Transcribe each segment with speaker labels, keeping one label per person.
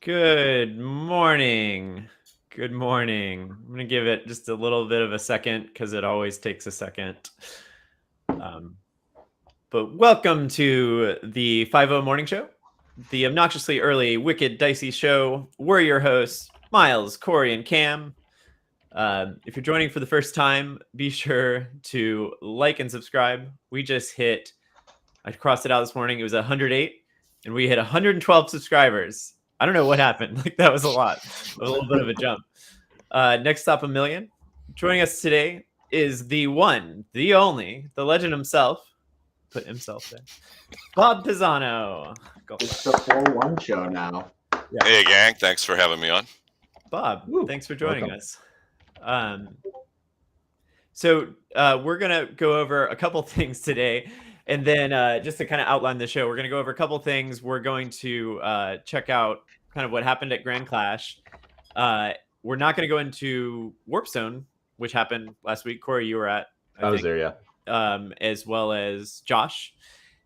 Speaker 1: Good morning. Good morning. I'm going to give it just a little bit of a second because it always takes a second. But welcome to the 5-0 Morning Show, the obnoxiously early, wicked, dicey show. We're your hosts, Miles, Korey, and Cam. If you're joining for the first time, be sure to like and subscribe. We just hit, I crossed it out this morning, it was 108, and we hit 112 subscribers. I don't know what happened. Like, that was a lot. A little bit of a jump. Next stop, 1 million. Joining us today is the one, the only, the legend himself. Put himself there. Bob Pisano.
Speaker 2: It's the 4-1 show now.
Speaker 3: Yeah. Hey, gang. Thanks for having me on.
Speaker 1: Bob, thanks for joining us. So we're going to go over a couple things today. And then just to kind of outline the show, we're going to go over a couple things. We're going to check out kind of what happened at Grand Clash. We're not going to go into Warpstone, which happened last week. Korey, you were at.
Speaker 4: I was there, yeah.
Speaker 1: As well as Josh.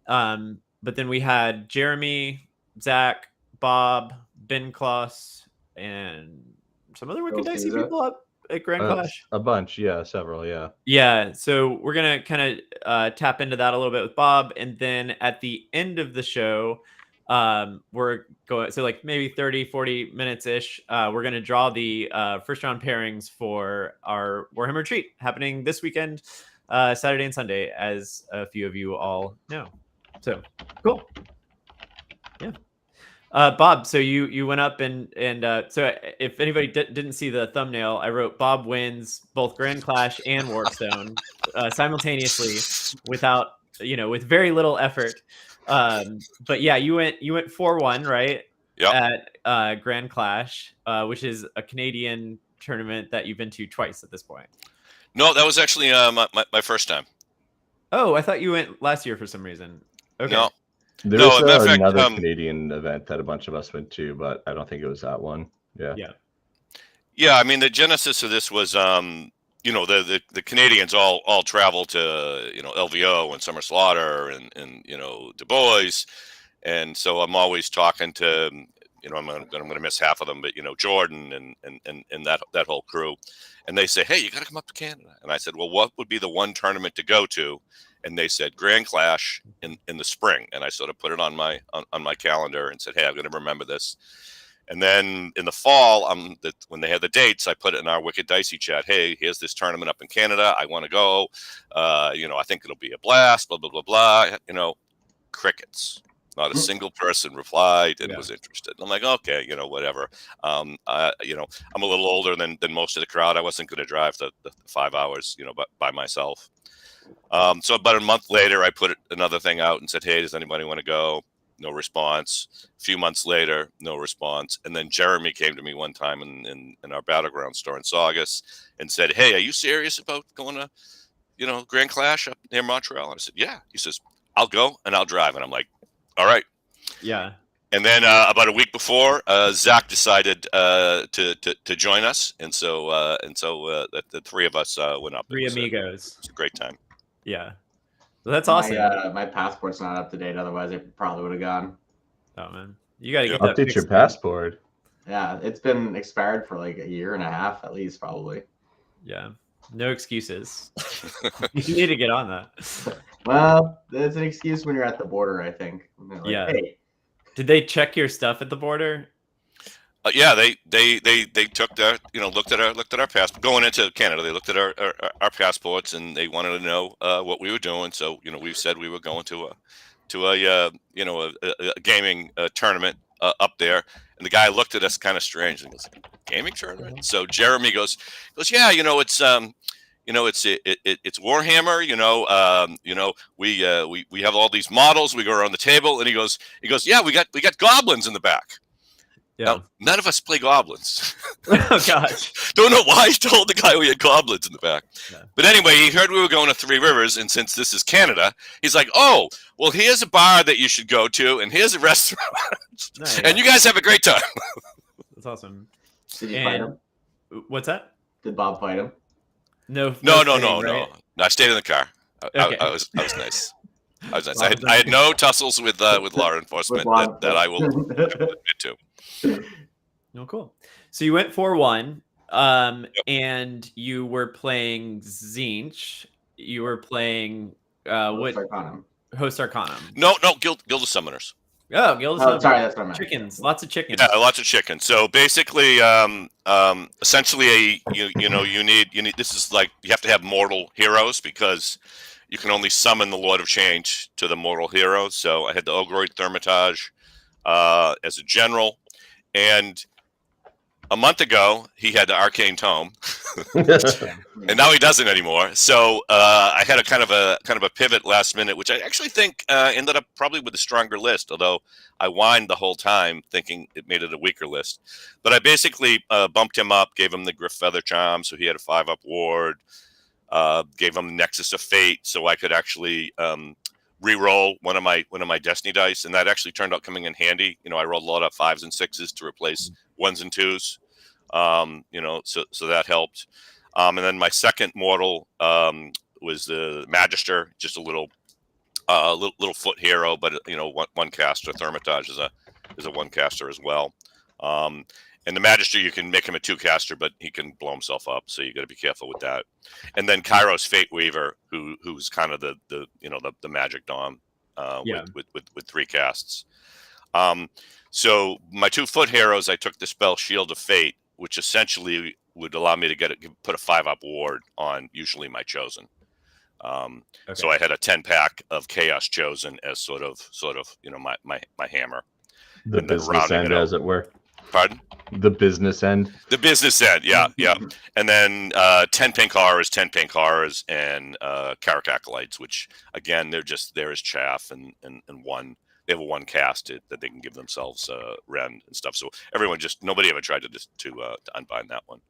Speaker 1: But then we had Jeremy, Zach, Bob, Ben Kloss, and some other wicked dicey people up at Grand Clash.
Speaker 4: A bunch, yeah, several, yeah.
Speaker 1: Yeah, so we're going to kind of tap into that a little bit with Bob. And then at the end of the show, we're going, so like maybe 30, 40 minutes-ish, we're going to draw the first round pairings for our Warhammer Retreat happening this weekend, Saturday and Sunday, as a few of you all know. So, cool. Yeah. Bob, so you went up and so if anybody didn't see the thumbnail, I wrote Bob wins both Grand Clash and Warpstone simultaneously without, with very little effort. But yeah, you went 4-1, right?
Speaker 3: Yep.
Speaker 1: At Grand Clash, which is a Canadian tournament that you've been to twice at this point.
Speaker 3: No, that was actually my first time.
Speaker 1: Oh, I thought you went last year for some reason. Okay.
Speaker 3: No.
Speaker 4: There was another Canadian event that a bunch of us went to, but I don't think it was that one. Yeah.
Speaker 3: Yeah, I mean, the genesis of this was, the Canadians all travel to, LVO and Summer Slaughter and Du Bois. And so I'm always talking to, I'm going to miss half of them, but, Jordan and that whole crew. And they say, hey, you got to come up to Canada. And I said, well, what would be the one tournament to go to? And they said Grand Clash in the spring. And I sort of put it on my calendar and said, hey, I'm going to remember this. And then in the fall, when they had the dates, I put it in our Wicked Dicey chat. Hey, here's this tournament up in Canada. I want to go. I think it'll be a blast, blah, blah, blah, blah. Crickets. Not a single person replied and was interested. I'm like, okay, whatever. I'm a little older than most of the crowd. I wasn't going to drive the 5 hours, by myself. So about a month later, I put another thing out and said, hey, does anybody want to go? No response. A few months later, no response. And then Jeremy came to me one time in our Battleground store in Saugus and said, hey, are you serious about going to, Grand Clash up near Montreal? And I said, yeah. He says, I'll go and I'll drive. And I'm like, all right.
Speaker 1: Yeah.
Speaker 3: And then about a week before, Zach decided to join us, and so the three of us went up.
Speaker 1: Three amigos.
Speaker 3: It was a great time.
Speaker 1: Yeah, well, that's awesome.
Speaker 2: My passport's not up to date. Otherwise, I probably would have gone.
Speaker 1: Oh man, you got to get
Speaker 4: update your passport.
Speaker 2: Yeah, it's been expired for like a year and a half at least, probably.
Speaker 1: Yeah, no excuses. You need to get on that.
Speaker 2: Well, it's an excuse when you're at the border, I think. Like,
Speaker 1: yeah.
Speaker 2: Hey.
Speaker 1: Did they check your stuff at the border?
Speaker 3: Yeah, they took that, looked at our passport going into Canada. They looked at our passports and they wanted to know what we were doing. So we said we were going to a gaming tournament up there, and the guy looked at us kind of strange and goes, "Gaming tournament?" So Jeremy goes, "Yeah, it's Warhammer. We have all these models. We go around the table, and he goes, yeah, we got goblins in the back."
Speaker 1: Yeah.
Speaker 3: Now, none of us play goblins.
Speaker 1: Oh gosh.
Speaker 3: Don't know why he told the guy we had goblins in the back.
Speaker 1: Yeah.
Speaker 3: But anyway, he heard we were going to Three Rivers, and since this is Canada, he's like, "Oh, well, here's a bar that you should go to, and here's a restaurant, and you guys have a great time."
Speaker 1: That's awesome.
Speaker 2: Did you fight him?
Speaker 1: What's that?
Speaker 2: Did Bob fight him?
Speaker 1: No,
Speaker 3: No.
Speaker 1: right?
Speaker 3: I stayed in the car.
Speaker 1: Okay.
Speaker 3: I was nice. I had no tussles with law enforcement that I will admit to.
Speaker 1: Oh, cool. So you went 4-1,
Speaker 3: Yep.
Speaker 1: and you were playing Zinch. You were playing what?
Speaker 2: Arcanum.
Speaker 1: Host Arcanum.
Speaker 3: No, Guild of Summoners.
Speaker 1: Oh, Guild of
Speaker 2: Oh,
Speaker 1: Summoners.
Speaker 2: sorry, that's what I meant.
Speaker 1: Chickens, lots of chickens.
Speaker 3: Yeah, lots of chicken. So basically, essentially, you need. This is like you have to have mortal heroes because you can only summon the Lord of Change to the mortal heroes. So I had the Ogroid Thermitage as a general, and a month ago he had the Arcane Tome, and now he doesn't anymore. So I had a kind of a pivot last minute, which I actually think ended up probably with a stronger list. Although I whined the whole time thinking it made it a weaker list, but I basically bumped him up, gave him the Griff Feather Charm, so he had a 5-up ward. Gave him Nexus of Fate, so I could actually re-roll one of my Destiny dice, and that actually turned out coming in handy. I rolled a lot of 5s and 6s to replace 1s and 2s. So that helped. And then my second mortal was the Magister, just a little foot hero, but one caster. Thermitage is a one caster as well. And the Magister, you can make him a 2-caster, but he can blow himself up, so you got to be careful with that. And then Kairos Fate Weaver, who's kind of the magic dom with 3 casts. So my 2-foot heroes, I took the spell Shield of Fate, which essentially would allow me to put a 5-up ward on usually my Chosen. So I had a 10-pack of Chaos Chosen as sort of my hammer.
Speaker 4: The business end, as it were.
Speaker 3: Pardon?
Speaker 4: The business end.
Speaker 3: The business end, yeah. And then 10 pink horrors, 10 pink horrors, and Carrick Acolytes, which again they're just there as chaff and one. They have a 1 cast that they can give themselves rend and stuff. So nobody ever tried to unbind that one.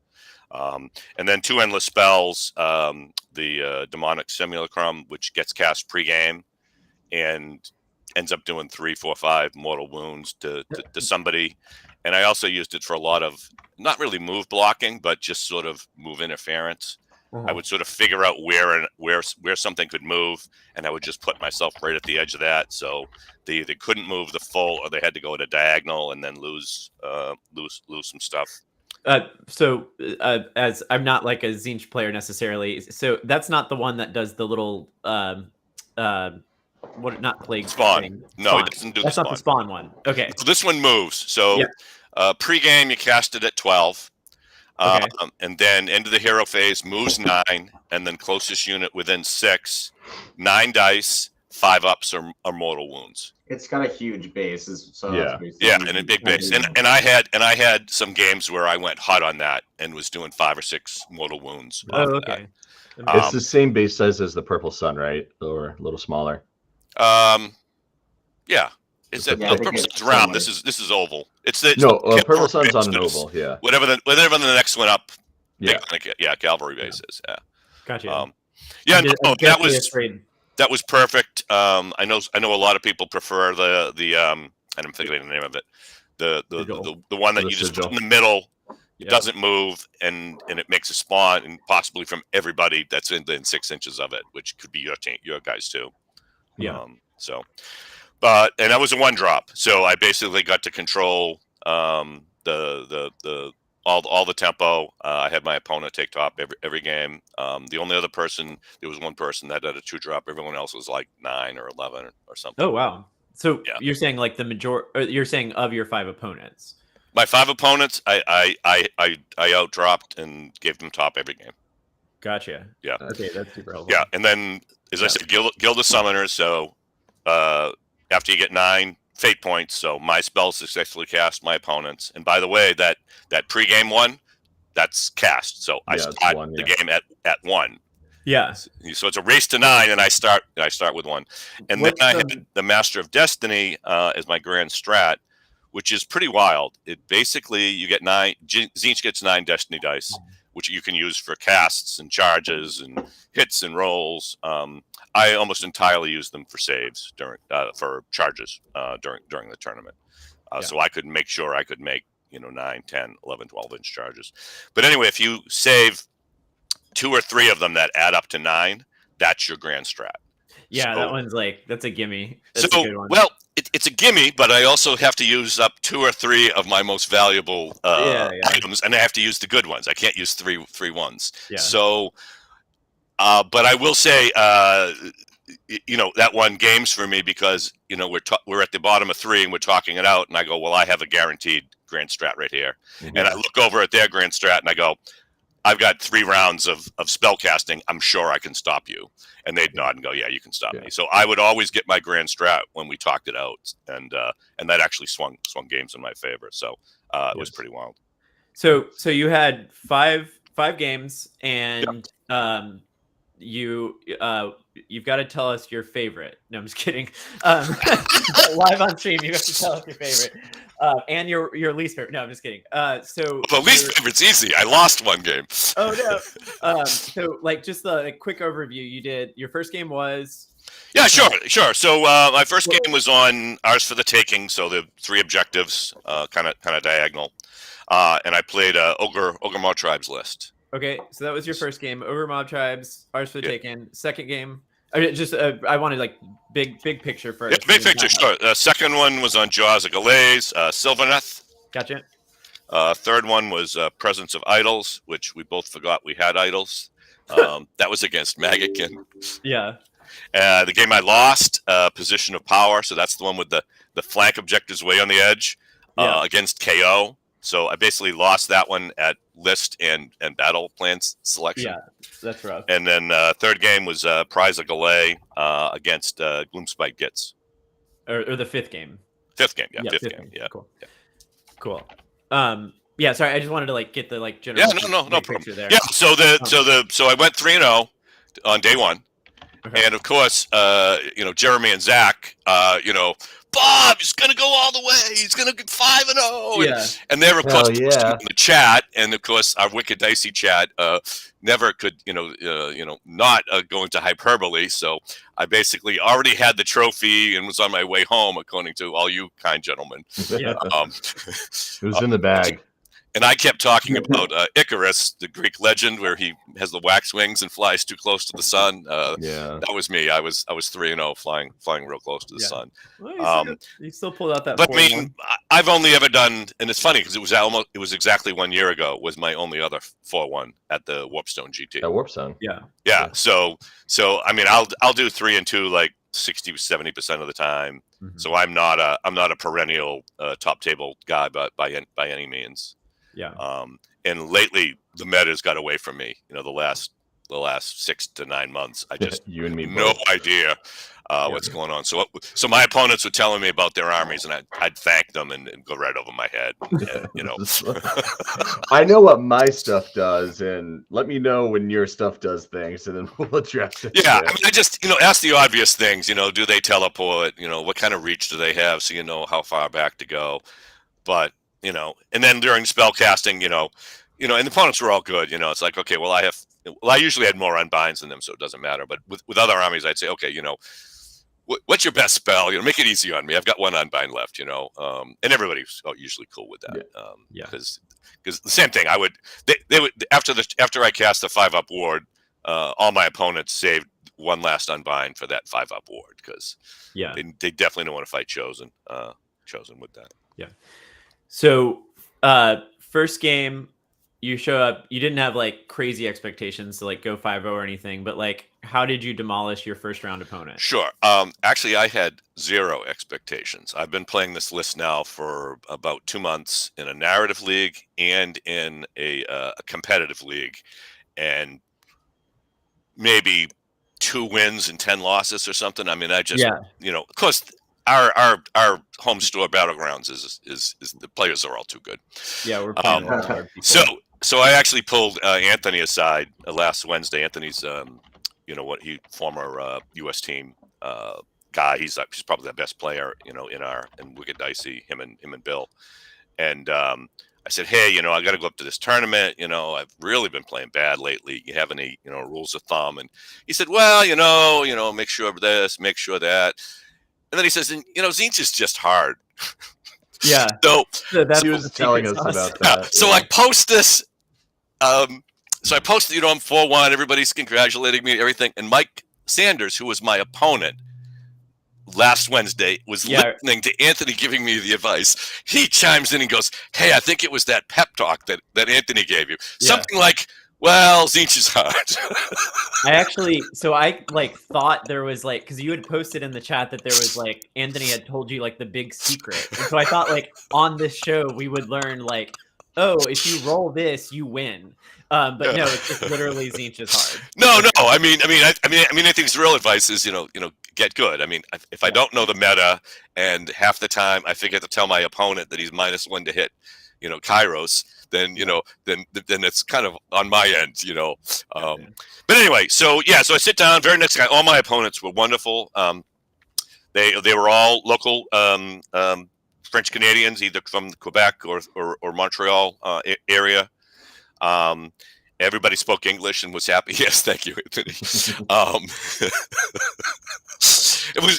Speaker 3: And then 2 endless spells, the demonic simulacrum, which gets cast pre-game and ends up doing 3, 4, 5 mortal wounds to somebody. And I also used it for a lot of not really move blocking, but just sort of move interference. I would sort of figure out where something could move, and I would just put myself right at the edge of that. So they either couldn't move the full, or they had to go at a diagonal and then lose some stuff.
Speaker 1: So as I'm not like a Zinch player necessarily, so that's not the one that does the little not plague
Speaker 3: spawn
Speaker 1: thing.
Speaker 3: No, it doesn't do
Speaker 1: that's
Speaker 3: the spawn.
Speaker 1: Not the spawn one. Okay,
Speaker 3: so this one moves. So pre-game you cast it at 12.
Speaker 1: Okay.
Speaker 3: And then end of the hero phase moves 9, and then closest unit within 6, 9 dice, 5 ups or mortal wounds.
Speaker 2: It's got a huge base,
Speaker 3: and a big base. And I had some games where I went hot on that and was doing 5 or 6 mortal wounds.
Speaker 1: Okay.
Speaker 4: It's the same base size as the Purple Sun, right? Or a little smaller.
Speaker 3: Yeah. It's Purple Sun's round. This is oval.
Speaker 4: Purple Sun's on an oval. Yeah.
Speaker 3: Whatever the next one up. Cavalry bases. Yeah.
Speaker 1: Gotcha.
Speaker 3: That was perfect. I know a lot of people prefer the I'm forgetting the name of it. The one that you just put in the middle. It doesn't move, and it makes a spawn, and possibly from everybody that's within 6 inches of it, which could be your guys too.
Speaker 1: Yeah.
Speaker 3: And that was a 1-drop, so I basically got to control all the tempo. I had my opponent take top every game. The only other person, there was one person that had a 2-drop. Everyone else was like 9 or 11 or something.
Speaker 1: Oh wow! So you're saying like the majority? You're saying of your 5 opponents?
Speaker 3: My 5 opponents, I outdropped and gave them top every game.
Speaker 1: Gotcha.
Speaker 3: Yeah.
Speaker 1: Okay, that's super helpful.
Speaker 3: Yeah, and then as I said, Guild of Summoners. So after you get 9 fate points, so my spells successfully cast my opponents. And by the way, that pre-game one, that's cast. So I start the game at 1.
Speaker 1: Yeah.
Speaker 3: So it's a race to 9, and I start with 1. And then I had the Master of Destiny as my grand strat, which is pretty wild. It basically, you get 9. Zinch gets 9 Destiny dice, which you can use for casts and charges and hits and rolls. I almost entirely use them for saves for charges during the tournament. So I could make sure I could make 9, 10, 11, 12 inch charges. But anyway, if you save 2 or 3 of them that add up to 9, that's your grand strat.
Speaker 1: Yeah,
Speaker 3: So-
Speaker 1: that one's like, that's a gimme. That's a
Speaker 3: So,
Speaker 1: good one.
Speaker 3: well, it's a gimme, but I also have to use up 2 or 3 of my most valuable
Speaker 1: Yeah.
Speaker 3: items, and I have to use the good ones. I can't use three ones.
Speaker 1: Yeah.
Speaker 3: So, but I will say, that won games for me because we're at the bottom of 3 and we're talking it out, and I go, well, I have a guaranteed grand strat right here, and I look over at their grand strat and I go, I've got 3 rounds of spell casting. I'm sure I can stop you. And they'd nod and go, yeah, you can stop me. So I would always get my grand strat when we talked it out. And that actually swung games in my favor. So it was pretty wild.
Speaker 1: So you had five games, and you've got to tell us your favorite. No, I'm just kidding. Live on stream, you have to tell us your favorite. And your least favorite. No, I'm just kidding. So
Speaker 3: the least favorite's easy. I lost 1 game.
Speaker 1: Oh no. So like just the quick overview. You did your first game was.
Speaker 3: Yeah, sure. So my first game was on Ours for the Taking. So the 3 objectives, kind of diagonal, and I played Ogre Mob Tribes list.
Speaker 1: Okay, so that was your first game. Ogre Mob Tribes, Ours for the Taking. Second game. I wanted like big picture first.
Speaker 3: Yeah, big picture. Sure. Second one was on Jaws of Galaise, Sylvaneth.
Speaker 1: Gotcha.
Speaker 3: Third one was Presence of Idols, which we both forgot we had idols. That was against Magickin.
Speaker 1: Yeah.
Speaker 3: The game I lost, Position of Power. So that's the one with the flank objectives way on the edge against KO. So I basically lost that one at list and battle plans selection.
Speaker 1: Yeah, that's rough.
Speaker 3: And then third game was Prize of Galay against Gloomspite Gitz.
Speaker 1: Or the fifth game.
Speaker 3: Fifth game, yeah. Fifth game, yeah.
Speaker 1: Cool. Yeah. Cool. Yeah, sorry, I just wanted to get the general.
Speaker 3: Yeah, no problem.
Speaker 1: There.
Speaker 3: Yeah, so I went 3-0 on day 1. Okay. And of course, Jeremy and Zach, Bob, he's gonna go all the way. He's gonna get 5-0.
Speaker 1: Yeah.
Speaker 3: And they were, of course, in the chat, and of course, our Wicked Dicey chat never could, not go into hyperbole. So I basically already had the trophy and was on my way home, according to all you kind gentlemen.
Speaker 1: Yeah.
Speaker 4: It was in the bag.
Speaker 3: And I kept talking about Icarus, the Greek legend, where he has the wax wings and flies too close to the sun. That was me. I was 3-0, flying real close to the sun.
Speaker 1: Well, you still pulled out that.
Speaker 3: But I mean, I've only ever done, and it's funny because it was exactly 1 year ago was my only other 4-1 at the Warpstone GT.
Speaker 4: At Warpstone.
Speaker 3: Yeah. So I mean, I'll do 3 and 2 like 60-70% of the time. Mm-hmm. So I'm not a perennial top table guy, but by any means.
Speaker 1: Yeah.
Speaker 3: And lately the meta's got away from me. The last 6 to 9 months, I just
Speaker 4: you and me
Speaker 3: no idea what's going on. So my opponents were telling me about their armies, and I'd thank them and go right over my head. And,
Speaker 4: I know what my stuff does, and let me know when your stuff does things, and then we'll address it.
Speaker 3: Yeah, I mean, I just ask the obvious things. Do they teleport? What kind of reach do they have, so you know how far back to go. But and then during spell casting, and the opponents were all good. It's like, okay, well, I usually had more unbinds than them, so it doesn't matter. But with other armies, I'd say, okay, what's your best spell? Make it easy on me. I've got 1 unbind left, and everybody's usually cool with that. Because the same thing, they would after I cast the 5-up ward, all my opponents saved 1 last unbind for that 5-up ward because they definitely don't want to fight Chosen with that.
Speaker 1: Yeah. So, first game, you show up. You didn't have crazy expectations to go 5-0 or anything, but how did you demolish your first round opponent?
Speaker 3: Sure. Actually, I had 0 expectations. I've been playing this list now for about 2 months in a narrative league and in a competitive league, and maybe 2 wins and 10 losses or something. I mean, I just of course. Our home store Battlegrounds is the players are all too good.
Speaker 1: Yeah, we're playing
Speaker 3: so I actually pulled Anthony aside last Wednesday. Anthony's former U.S. team guy. He's probably the best player in Wicked Dicey. Him and Bill. And I said, hey, I got to go up to this tournament. I've really been playing bad lately. You have any rules of thumb? And he said, well, make sure of this, make sure that. And then he says, Tzeentch is just hard.
Speaker 1: Yeah.
Speaker 4: So he was telling us about that.
Speaker 3: So I post this So I posted, I'm 4-1. Everybody's congratulating me, everything. And Mike Sanders, who was my opponent last Wednesday, was listening to Anthony giving me the advice. He chimes in and goes, "Hey, I think it was that pep talk that Anthony gave you. Something like, well, Zinch is hard."
Speaker 1: I thought there was because you had posted in the chat that there was Anthony had told you the big secret. And so I thought on this show we would learn oh, if you roll this, you win. But no, it's just literally Zinch is hard.
Speaker 3: No. I think real advice is, get good. I mean, if I don't know the meta, and half the time I forget to tell my opponent that he's -1 to hit, Kairos, then then it's kind of on my end, But anyway, so I sit down. Very next guy, all my opponents were wonderful. They were all local French Canadians, either from Quebec or Montreal area. Everybody spoke English and was happy. Yes, thank you, Anthony.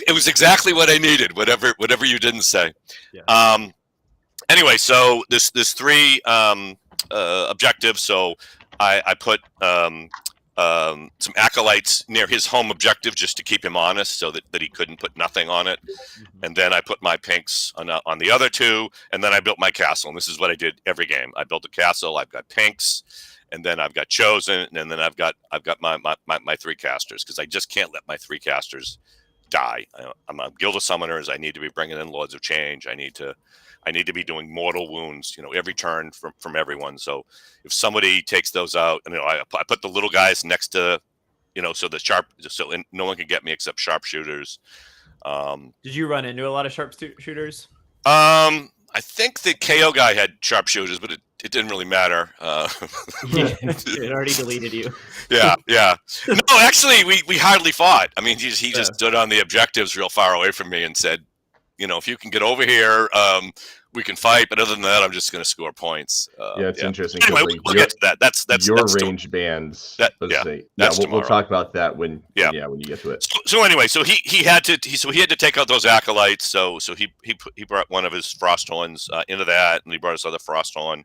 Speaker 3: It was exactly what I needed. Whatever you didn't say. Yeah. Anyway, so there's 3 objectives. So I put some acolytes near his home objective just to keep him honest, so that he couldn't put nothing on it. Mm-hmm. And then I put my pinks on the other 2, and then I built my castle. And this is what I did every game. I built a castle. I've got pinks, and then I've got chosen, and then I've got my 3 casters, because I just can't let my 3 casters die. I'm a Guild of Summoners. I need to be bringing in Lords of Change. I need to be doing mortal wounds, every turn from everyone. So if somebody takes those out, and I put the little guys next to, so no one can get me except sharpshooters.
Speaker 1: Did you run into a lot of sharpshooters?
Speaker 3: I think the KO guy had sharpshooters, but it didn't really matter.
Speaker 1: It already deleted you.
Speaker 3: Yeah. No, actually, we hardly fought. I mean, he just stood on the objectives real far away from me and said, if you can get over here, we can fight. But other than that, I'm just going to score points.
Speaker 4: It's interesting.
Speaker 3: Anyway, we'll get to that. That's
Speaker 4: your range bands. We'll talk about that when you get to it.
Speaker 3: So anyway, so he had to take out those acolytes. So he brought one of his Frosthorns into that, and he brought his other Frosthorn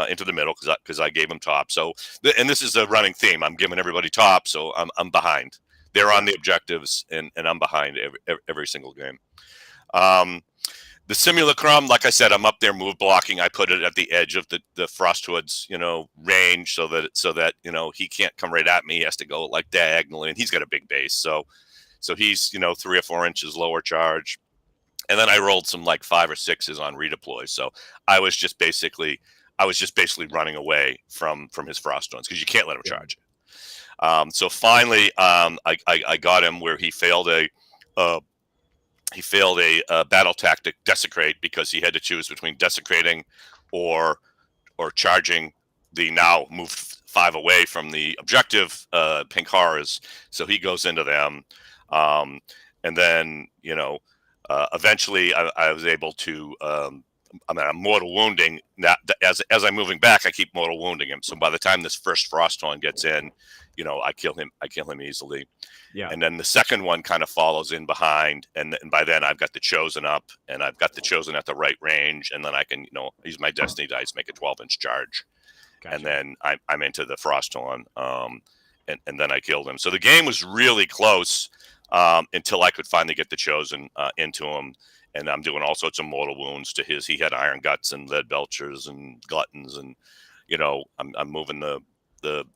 Speaker 3: into the middle because I gave him top. So and this is a running theme. I'm giving everybody top, so I'm behind. They're on the objectives, and I'm behind every single game. The Simulacrum, like I said, I'm up there move blocking. I put it at the edge of the Frosthood's, range so that he can't come right at me. He has to go diagonally, and he's got a big base. So he's 3 or 4 inches lower charge. And then I rolled some 5 or 6s on redeploy. So I was just basically running away from his Frosthood's, because you can't let him charge it. So finally, I got him where he failed a battle tactic desecrate, because he had to choose between desecrating or charging the now moved 5 away from the objective pink horrors. So he goes into them, and then eventually I was able to. I'm mortal wounding. As I'm moving back, I keep mortal wounding him. So by the time this first Frosthorn gets in, I kill him easily. Yeah. And then the second one kind of follows in behind, and by then I've got the chosen up, and I've got the chosen at the right range, and then I can use my destiny dice, make a 12-inch charge. Gotcha. And then I'm into the Frosthorn, and then I killed him. So the game was really close until I could finally get the chosen into him. And I'm doing all sorts of mortal wounds to his. He had iron guts and lead belchers and gluttons, and I'm moving the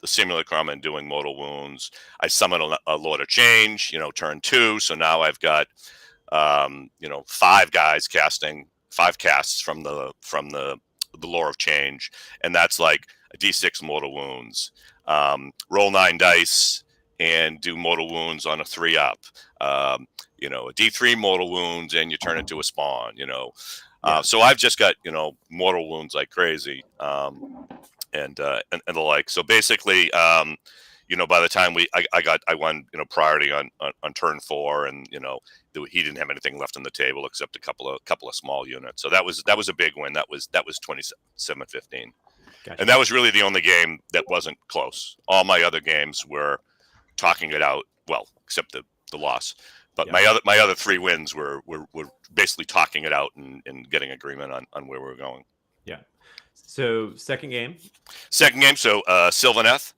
Speaker 3: Simulacrum and doing mortal wounds. I summon a Lord of Change, turn 2. So now I've got 5 guys casting 5 casts from the Lore of Change, and that's like a D6 mortal wounds. Roll 9 dice and do mortal wounds on a 3-up. A D3 mortal wounds, and you turn into a spawn. So I've just got mortal wounds like crazy, and the like. So basically, by the time I won priority on turn 4, and he didn't have anything left on the table except a couple of small units. So that was a big win. That was 27-15. Gotcha. And that was really the only game that wasn't close. All my other games were talking it out. Well, except the loss. But my other 3 wins were basically talking it out and getting agreement on where we were going.
Speaker 1: Yeah. So second game.
Speaker 3: So Sylvaneth.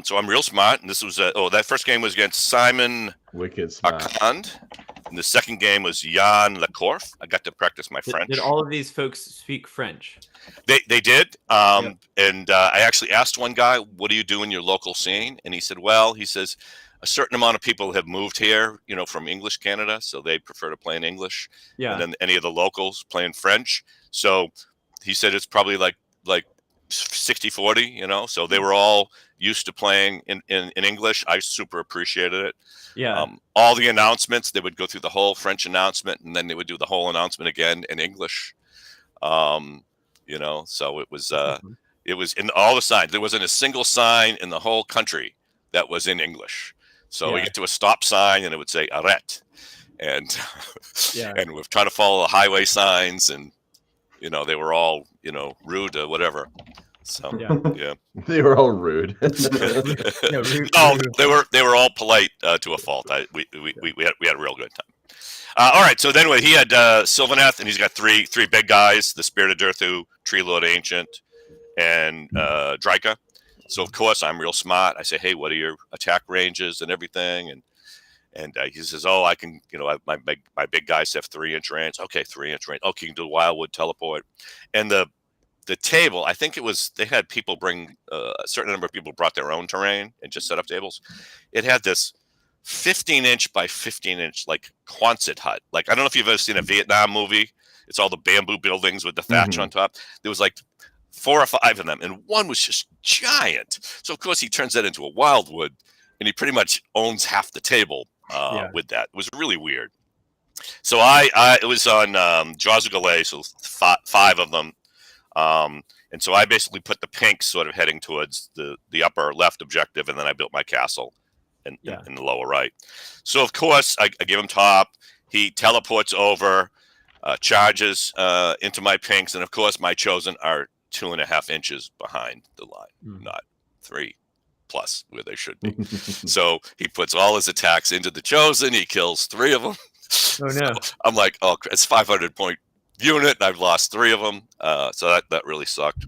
Speaker 3: So I'm real smart, and this was that first game was against Simon
Speaker 4: Wicked smart.
Speaker 3: Arcand, and the second game was Jan Lecorf. I got to practice my French.
Speaker 1: Did all of these folks speak French?
Speaker 3: They did,
Speaker 1: Yep.
Speaker 3: and I actually asked one guy, "What do you do in your local scene?" And he said, "Well, he says a certain amount of people have moved here, from English Canada, so they prefer to play in English.
Speaker 1: Yeah.
Speaker 3: And then any of the locals play in French. So he said it's probably like 60-40, so they were all used to playing in English. I super appreciated it.
Speaker 1: Yeah.
Speaker 3: All the announcements, they would go through the whole French announcement, and then they would do the whole announcement again in English. So it was in all the signs. There wasn't a single sign in the whole country that was in English. So we get to a stop sign and it would say arrête. And and we're trying to follow the highway signs, and they were all rude or whatever. So yeah.
Speaker 4: They were all rude.
Speaker 3: No, they were all polite to a fault. We had a real good time. All right, so then he had Sylvaneth, and he's got three big guys: the Spirit of Durthu, Tree Lord Ancient, and Drika. So of course I'm real smart. I say, hey, what are your attack ranges and everything? And he says, oh, I can, my big guys have 3-inch range. Okay, 3-inch range. Okay, you can do Wildwood teleport. And the table, I think they had people bring a certain number of people brought their own terrain and just set up tables. It had this 15-inch by 15-inch like Quonset hut. Like, I don't know if you've ever seen a Vietnam movie. It's all the bamboo buildings with the thatch on top. There was like 4 or 5 of them, and one was just giant. So of course he turns that into a Wildwood, and he pretty much owns half the table with that. It was really weird. So it was on Jaws of Galay, so 5 of them. And so I basically put the pinks sort of heading towards the upper left objective, and then I built my castle in the lower right. So of course I give him top. He teleports over, charges into my pinks, and of course my chosen are 2.5 inches behind the line, not 3 plus where they should be. So he puts all his attacks into the chosen. He kills 3 of them.
Speaker 1: Oh no!
Speaker 3: So I'm like, oh, it's 500-point unit, and I've lost 3 of them. So that really sucked.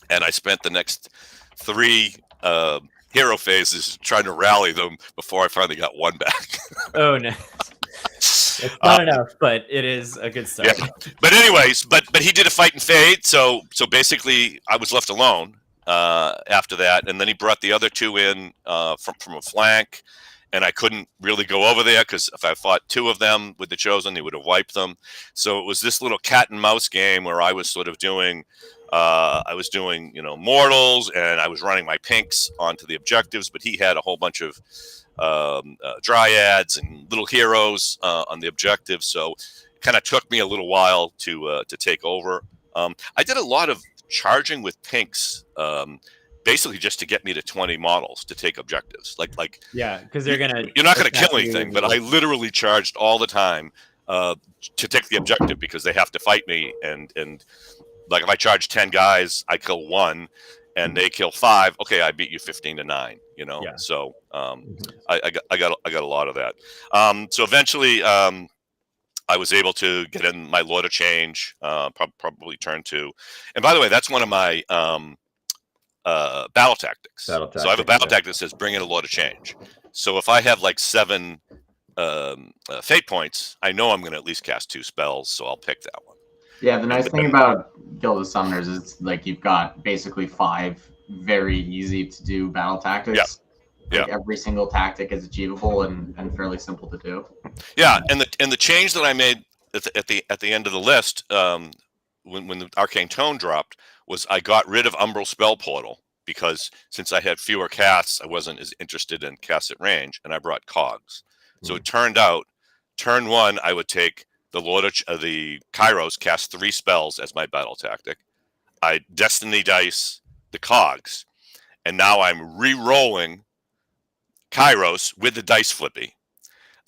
Speaker 3: And I spent the next 3 hero phases trying to rally them before I finally got 1 back.
Speaker 1: Oh no! It's not enough, but it is a good start.
Speaker 3: Yeah. But anyways, but he did a fight and fade, so basically I was left alone after that, and then he brought the other 2 in from a flank, and I couldn't really go over there because if I fought 2 of them with the chosen, he would have wiped them. So it was this little cat and mouse game where I was sort of doing mortals, and I was running my pinks onto the objectives, but he had a whole bunch of dryads and little heroes on the objective, so it kind of took me a little while to take over. I did a lot of charging with pinks, basically just to get me to 20 models to take objectives. Like
Speaker 1: because
Speaker 3: you're not gonna kill anything, but I literally charged all the time to take the objective because they have to fight me, and like if I charge 10 guys, I kill 1. And they kill 5. Okay, I beat you 15-9. So I got a lot of that. So eventually, I was able to get in my Lord of Change, probably turn 2. And by the way, that's one of my battle tactics. So I have a battle tactic that says bring in a Lord of Change. So if I have like 7 fate points, I know I'm going to at least cast 2 spells. So I'll pick that one.
Speaker 2: Yeah, the nice thing about Guild of Summoners is like you've got basically 5 very easy to do battle tactics. Like every single tactic is achievable and fairly simple to do.
Speaker 3: Yeah, and the change that I made at the end of the list when the Arcane Tone dropped was I got rid of Umbral Spell Portal because since I had fewer casts, I wasn't as interested in casts at range, and I brought cogs. So it turned out turn 1 I would take the Lord of the Kairos, cast 3 spells as my battle tactic. I Destiny Dice the cogs, and now I'm re-rolling Kairos with the dice flippy.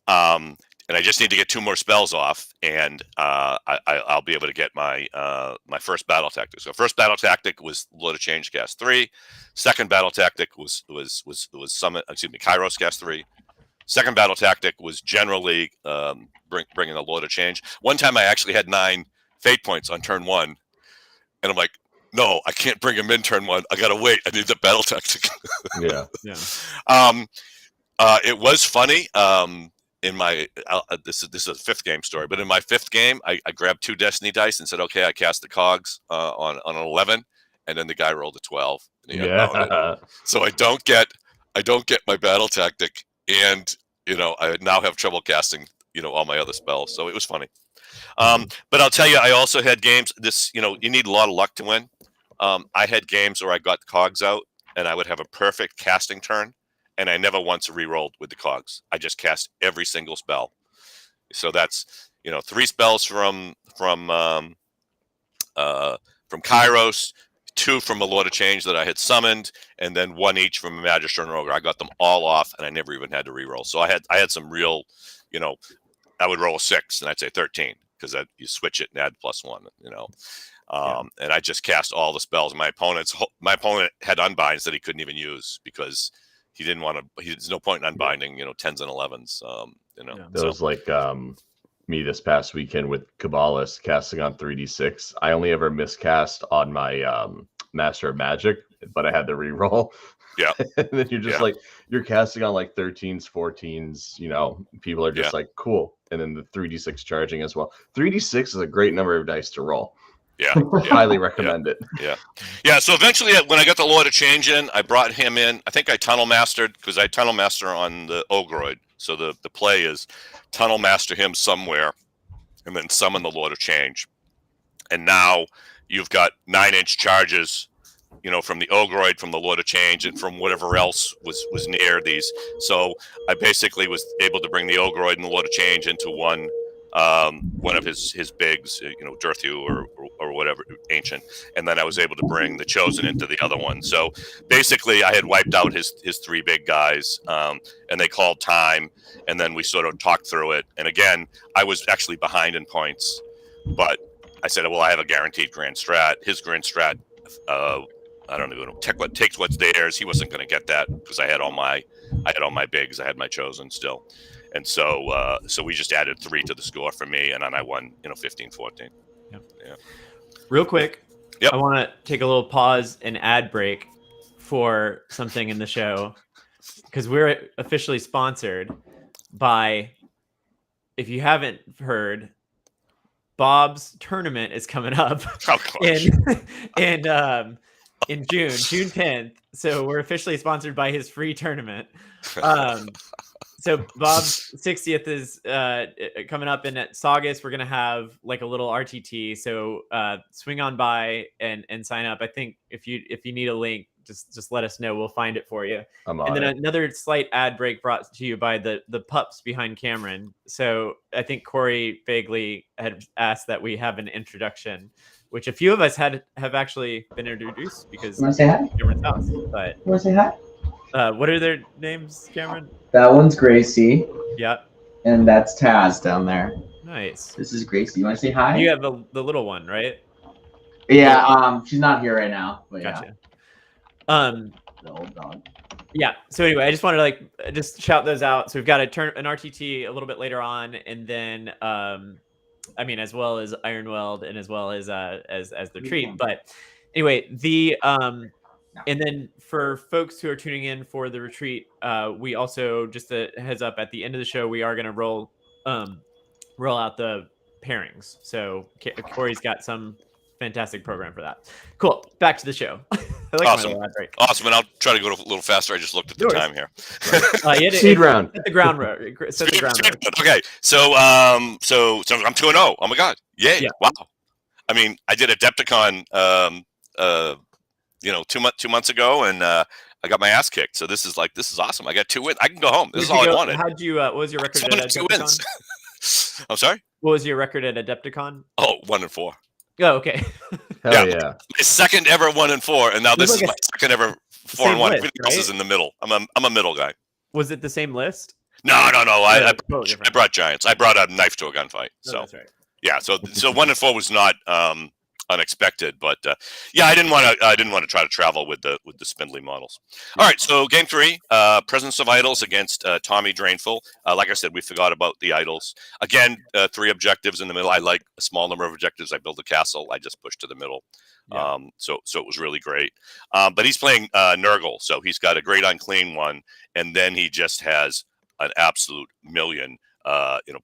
Speaker 3: And I just need to get 2 more spells off, and I'll be able to get my my first battle tactic. So first battle tactic was Lord of Change, cast 3. Second battle tactic was summon. Kairos, cast 3. Second battle tactic was generally bringing the Lord of Change. One time I actually had 9 fate points on turn 1, and I'm like, no, I can't bring him in turn 1. I gotta wait. I need the Battletech.
Speaker 4: Yeah.
Speaker 3: It was funny. In my this is a 5th game story, but in my 5th game, I grabbed 2 Destiny dice and said, okay, I cast the cogs on an 11, and then the guy rolled a 12. And he unbound it. So I don't get my battle tactic, and I now have trouble casting all my other spells. So it was funny. But I'll tell you, I also had games. You need a lot of luck to win. I had games where I got cogs out, and I would have a perfect casting turn, and I never once re-rolled with the cogs. I just cast every single spell. So that's 3 spells from Kairos, 2 from a Lord of Change that I had summoned, and then 1 each from a Magister and Rogue. I got them all off, and I never even had to re-roll. So I had some real, I would roll a 6, and I'd say 13 because you switch it and add +1. And I just cast all the spells. My opponent had unbinds that he couldn't even use because he didn't want to. There's no point in unbinding, 10s and 11s.
Speaker 4: That was like me this past weekend with Kabbalist casting on 3d6. I only ever miscast on my Master of Magic, but I had to re-roll.
Speaker 3: Yeah.
Speaker 4: And then you're just you're casting on like 13s, 14s. People are just like, cool. And then the 3d6 charging as well. 3d6 is a great number of dice to roll.
Speaker 3: Yeah.
Speaker 4: Highly recommend it.
Speaker 3: Yeah. So eventually, when I got the Lord of Change in, I brought him in. I think I tunnel mastered because I tunnel master on the Ogroid. So the play is tunnel master him somewhere, and then summon the Lord of Change. And now you've got 9-inch charges, from the Ogroid, from the Lord of Change, and from whatever else was near these. So I basically was able to bring the Ogroid and the Lord of Change into one of his bigs, Dirthu or whatever, ancient, and then I was able to bring the Chosen into the other one. So basically, I had wiped out his 3 big guys, and they called time, and then we sort of talked through it. And again, I was actually behind in points, but I said, well, I have a guaranteed grand strat. His grand strat, I don't know, takes what's theirs. He wasn't going to get that because I had all my bigs. I had my Chosen still. And so we just added 3 to the score for me, and then I won, 15-14.
Speaker 1: Yep.
Speaker 3: Yeah.
Speaker 1: Real quick,
Speaker 3: Yep.
Speaker 1: I want to take a little pause and ad break for something in the show because we're officially sponsored by, if you haven't heard, Bob's tournament is coming up in June 10th. So we're officially sponsored by his free tournament. So Bob's 60th is coming up, and at Saugus we're gonna have like a little RTT. So swing on by and sign up. I think if you need a link, just let us know. We'll find it for you. And then another slight ad break brought to you by the pups behind Cameron. So I think Korey vaguely had asked that we have an introduction, which a few of us have actually been introduced because Cameron's house. But
Speaker 5: want to say hi?
Speaker 1: What are their names, Cameron?
Speaker 5: That one's Gracie.
Speaker 1: Yep.
Speaker 2: And that's Taz down there.
Speaker 1: Nice.
Speaker 2: This is Gracie. You want to say hi?
Speaker 1: You have the little one, right?
Speaker 2: Yeah. She's not here right now. But
Speaker 1: Gotcha.
Speaker 2: Yeah. The old dog.
Speaker 1: Yeah. So anyway, I just wanted to just shout those out. So we've got an RTT a little bit later on, and then as well as Ironweld and as well as the treat. But anyway, and then for folks who are tuning in for the retreat, we also, just a heads up, at the end of the show, we are going to roll out the pairings. So Corey's got some fantastic program for that. Cool. Back to the show. I like
Speaker 3: awesome. Awesome. And I'll try to go a little faster. I just looked at the time here.
Speaker 4: Seed round.
Speaker 1: Set the ground. Set the ground.
Speaker 3: Okay. So I'm 2-0. Oh my God. Yay. Yeah. Wow. I mean, I did Adepticon 2 months ago, and I got my ass kicked. So this is awesome. I got 2 wins. I can go home. This is all I wanted.
Speaker 1: How'd you? What was your record at Adepticon?
Speaker 3: 2 wins. I'm sorry.
Speaker 1: What was your record at Adepticon?
Speaker 3: Oh, 1-4.
Speaker 1: Oh, okay.
Speaker 4: Hell yeah.
Speaker 3: My second ever 1-4, and now this is my second ever 4-1. Everything else is in the middle. I'm a middle guy.
Speaker 1: Was it the same list?
Speaker 3: No. I brought giants. I brought a knife to a gunfight. So
Speaker 1: that's right.
Speaker 3: Yeah. So 1-4 was not unexpected, but I didn't want to try to travel with the spindly models. All right, so game 3, Presence of Idols against Tommy Drainful. Like I said, we forgot about the idols. Again, 3 objectives in the middle. I like a small number of objectives. I build a castle. I just push to the middle.
Speaker 1: Yeah.
Speaker 3: So it was really great. But he's playing Nurgle, so he's got a great unclean one, and then he just has an absolute million,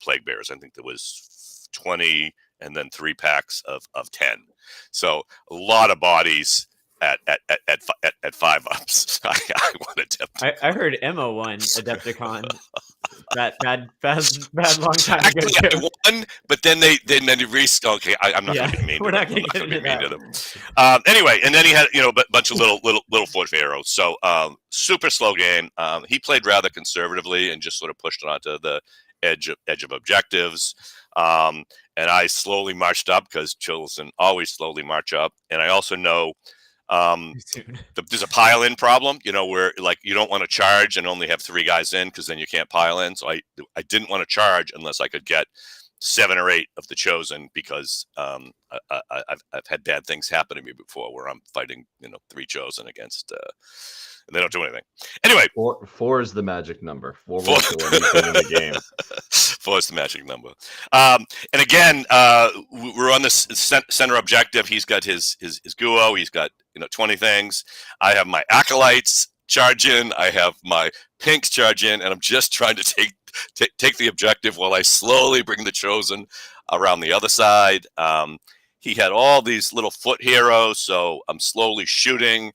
Speaker 3: plague bears. I think there was 20, and then 3 packs of 10. So a lot of bodies at 5-ups. I want to.
Speaker 1: I heard Emma won Adepticon. That bad long time
Speaker 3: Actually,
Speaker 1: ago.
Speaker 3: I won, but then they okay. I'm not
Speaker 1: Yeah,
Speaker 3: going to be mean.
Speaker 1: we're
Speaker 3: to
Speaker 1: not
Speaker 3: them.
Speaker 1: going to get into
Speaker 3: them.
Speaker 1: that.
Speaker 3: Anyway, and then he had a bunch of little foot heroes. So super slow game. He played rather conservatively and just sort of pushed it onto the edge of objectives. And I slowly marched up because Chilson always slowly march up. And I also know there's a pile-in problem, where like you don't want to charge and only have 3 guys in because then you can't pile in. So I didn't want to charge unless I could get 7 or 8 of the chosen, because I've had bad things happen to me before where I'm fighting 3 chosen against and they don't do anything. Anyway,
Speaker 4: 4 is the magic number. 4 won't do anything in the game.
Speaker 3: 4 is the magic number. And again, we're on this center objective. He's got his Guo. He's got 20 things. I have my acolytes charge in. I have my pinks charge in, and I'm just trying to take the objective while I slowly bring the chosen around the other side. He had all these little foot heroes, so I'm slowly shooting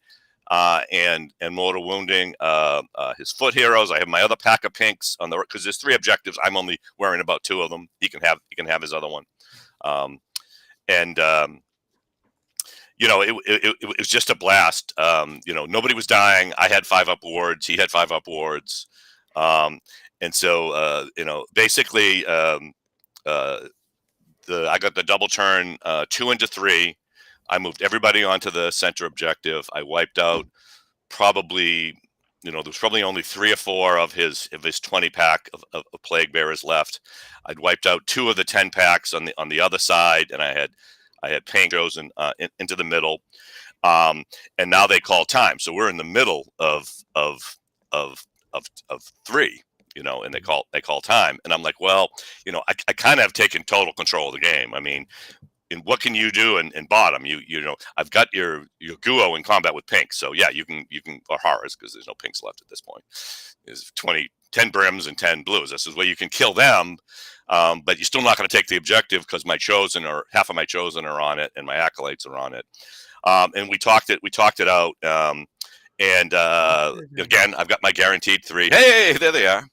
Speaker 3: and mortal wounding his foot heroes. I have my other pack of pinks on the, because there's 3 objectives. I'm only wearing about 2 of them. He can have his other one. It was just a blast. Nobody was dying. I had 5-up wards. He had 5-up wards. And so, basically, I got the double turn 2 into 3. I moved everybody onto the center objective. I wiped out probably, there was probably only 3 or 4 of his 20 pack of plague bearers left. I'd wiped out 2 of the 10 packs on the other side, and I had paint chosen into the middle. And now they call time. So we're in the middle of 3. And they call time, and I'm like, well, I kind of have taken total control of the game. I mean, and what can you do in bottom? I've got your Guo in combat with pink, so yeah, you can or horrors, because there's no pinks left at this point. There's 10 brims and 10 blues. This is where you can kill them, but you're still not going to take the objective because my chosen, or half of my chosen, are on it, and my acolytes are on it. And we talked it out. And again, I've got my guaranteed 3. Hey, there they are.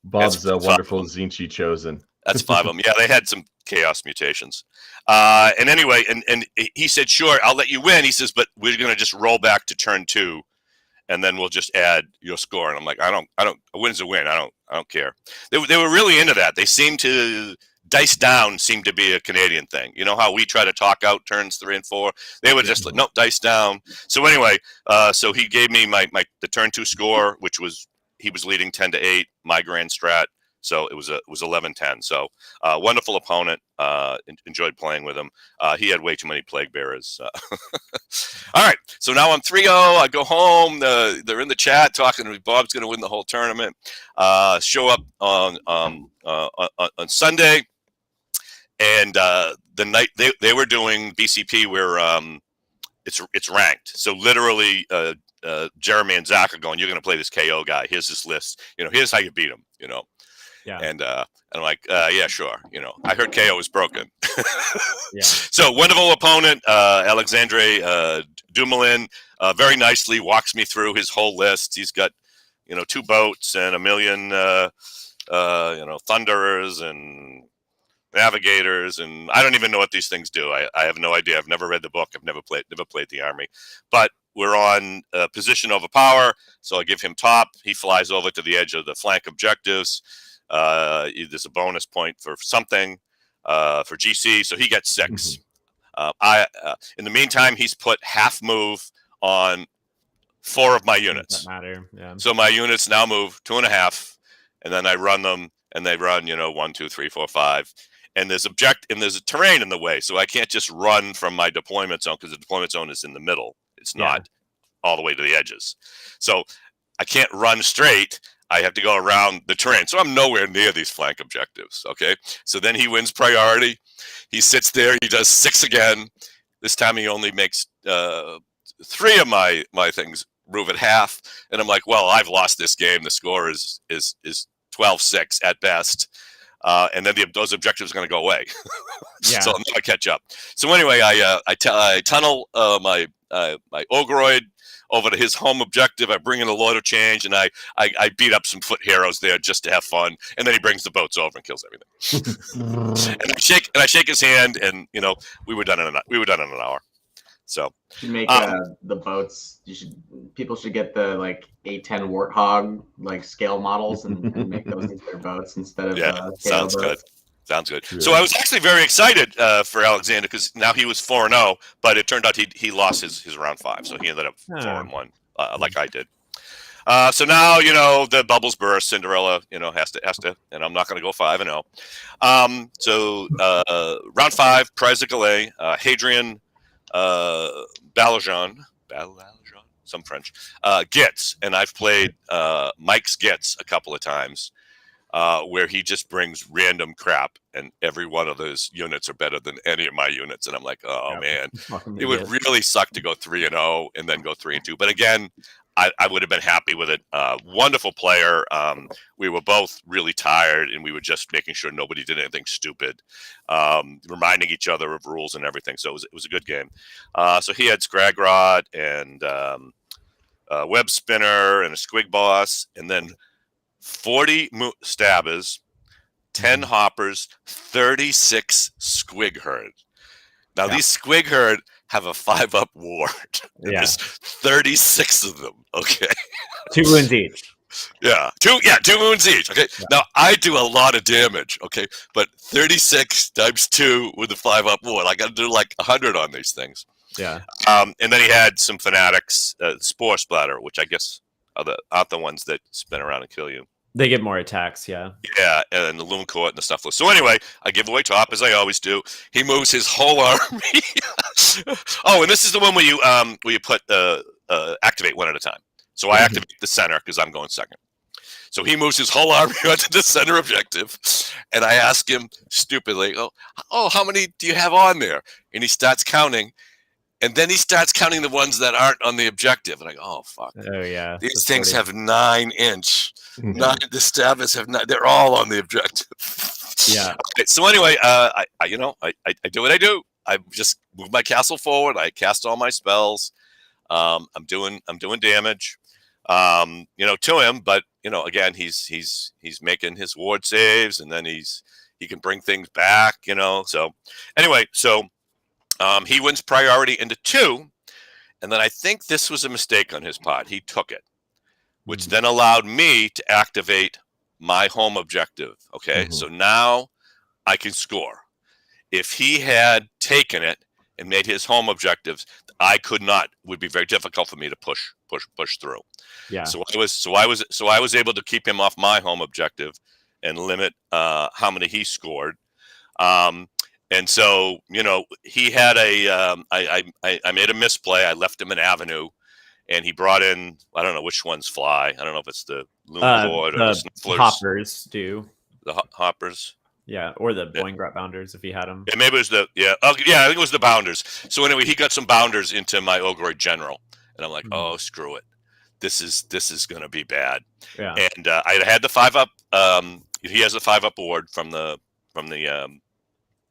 Speaker 4: Bob's a wonderful Zinchi chosen.
Speaker 3: That's 5 of them. Yeah, they had some chaos mutations. And anyway, and he said, sure, I'll let you win. He says, but we're going to just roll back to turn 2, and then we'll just add your score. And I'm like, I don't, a win's a win. I don't care. They were really into that. They seemed to, dice down seemed to be a Canadian thing. You know how we try to talk out turns 3 and 4? They were just like, nope, dice down. So anyway, so he gave me the turn 2 score, which was, he was leading 10-8, my grand strat. So it was 11-10. So wonderful opponent. Enjoyed playing with him. He had way too many plague bearers. All right. So now I'm 3-0. I go home. They're in the chat talking to me. Bob's going to win the whole tournament. Show up on Sunday. And the night they were doing BCP where it's ranked. So literally Jeremy and Zach are going, you're going to play this KO guy. Here's this list. Here's how you beat him, Yeah. And I'm like, yeah, sure. I heard KO is broken.
Speaker 1: Yeah.
Speaker 3: So wonderful opponent, Alexandre Dumoulin, very nicely walks me through his whole list. He's got, 2 boats and 1 million, thunderers and navigators, and I don't even know what these things do. I have no idea. I've never read the book. I've never played the army, but we're on position over power. So I give him top. He flies over to the edge of the flank objectives. There's a bonus point for something for GC, so he gets 6. In the meantime, he's put half move on 4 of my units.
Speaker 1: That matter. Yeah.
Speaker 3: So my units now move 2.5, and then I run them, and they run 1, 2, 3, 4, 5. And there's a terrain in the way, so I can't just run from my deployment zone, because the deployment zone is in the middle. It's not all the way to the edges. So I can't run straight. I have to go around the terrain. So I'm nowhere near these flank objectives. Okay. So then he wins priority. He sits there. He does 6 again. This time he only makes 3 of my things move at half, and I'm like, well, I've lost this game. The score is 12-6 at best, and then those objectives are going to go away.
Speaker 1: Yeah.
Speaker 3: So I'm going to catch up. So anyway, I tunnel my Ogroid over to his home objective. I bring in a Lord of Change, and I beat up some foot heroes there just to have fun. And then he brings the boats over and kills everything. and I shake his hand, and we were done in an hour. So
Speaker 2: you make the boats. People should get the A10 Warthog scale models and make those into their boats instead of
Speaker 3: sounds
Speaker 2: boats.
Speaker 3: good. Sounds good. Yeah. So I was actually very excited for Alexander because now he was 4-0, but it turned out he lost his round 5, so he ended up 4-1 like I did. So now the bubbles burst. Cinderella has to, and I'm not going to go 5-0. So round 5, prize de Galais, Hadrian. Battlejean, some French, Gitz, and I've played Mike's Gitz a couple of times, where he just brings random crap, and every one of those units are better than any of my units, and I'm like, oh man, it would really suck to go 3-0 and then go 3-2. But again, I would have been happy with it. Wonderful player. We were both really tired, and we were just making sure nobody did anything stupid, reminding each other of rules and everything. So it was a good game. So he had Scragrod and Web Spinner and a Squig Boss, and then 40 stabbers, 10 hoppers, 36 Squig Herd. Now these Squig Herd have a 5-up ward. There's 36 of them. Okay.
Speaker 1: 2 wounds each.
Speaker 3: Yeah. 2 wounds each. Okay. Yeah. Now I do a lot of damage. Okay. But 36 times 2 with the 5-up ward. I got to do 100 on these things.
Speaker 1: Yeah.
Speaker 3: And then he had some fanatics, Spore Splatter, which I guess aren't the ones that spin around and kill you.
Speaker 1: They get more attacks, yeah.
Speaker 3: Yeah, and the Loon Court and the stuff. So anyway, I give away top, as I always do. He moves his whole army. Oh, and this is the one where you put activate one at a time. So I activate the center because I'm going second. So he moves his whole army onto the center objective, and I ask him stupidly, oh, how many do you have on there? And he starts counting. And then he starts counting the ones that aren't on the objective. And I go, oh, fuck.
Speaker 1: Oh, yeah.
Speaker 3: These things have 9-inch. The stabbers have 9. They're all on the objective.
Speaker 1: Yeah.
Speaker 3: Okay, so anyway, I do what I do. I just move my castle forward. I cast all my spells. I'm doing damage, to him. But, again, he's making his ward saves. And then he can bring things back, So anyway, he wins priority into 2, and then I think this was a mistake on his part. He took it, which then allowed me to activate my home objective. Okay, so now I can score. If he had taken it and made his home objectives, I could not. It would be very difficult for me to push through.
Speaker 1: Yeah.
Speaker 3: So I was able to keep him off my home objective and limit how many he scored. And so, he had I made a misplay. I left him an avenue, and he brought in, I don't know which ones fly. I don't know if it's the Loon Lord or the Snufflers.
Speaker 1: Hoppers do.
Speaker 3: The hoppers.
Speaker 1: Yeah, or the Boingrat Bounders if he had them.
Speaker 3: Yeah, maybe it was I think it was the Bounders. So anyway, he got some Bounders into my Ogroid General, and I'm like, oh, screw it. This is going to be bad.
Speaker 1: Yeah.
Speaker 3: And I had the 5-up. He has a 5-up board from the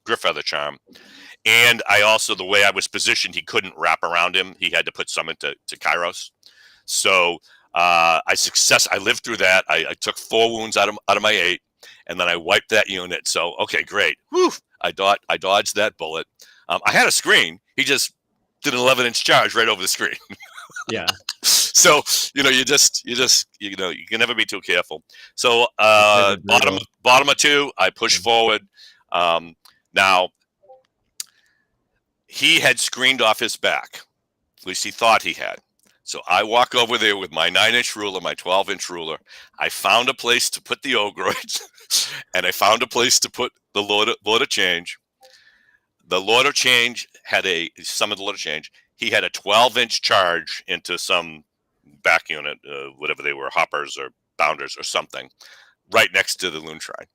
Speaker 3: Griffeather Charm, and I also, the way I was positioned, he couldn't wrap around him. He had to put some into Kairos. So I lived through that. I took 4 wounds out of my 8, and then I wiped that unit. So okay, great. Whew. I dodged that bullet. I had a screen. He just did an 11-inch charge right over the screen.
Speaker 1: Yeah.
Speaker 3: So you can never be too careful. So bottom of 2, I push forward. Now, he had screened off his back. At least he thought he had. So I walk over there with my 9-inch ruler, my 12-inch ruler. I found a place to put the Ogroids, and I found a place to put the Lord of Change. The Lord of Change summoned the Lord of Change. He had a 12-inch charge into some back unit, whatever they were, hoppers or bounders or something, right next to the Loon Shrine.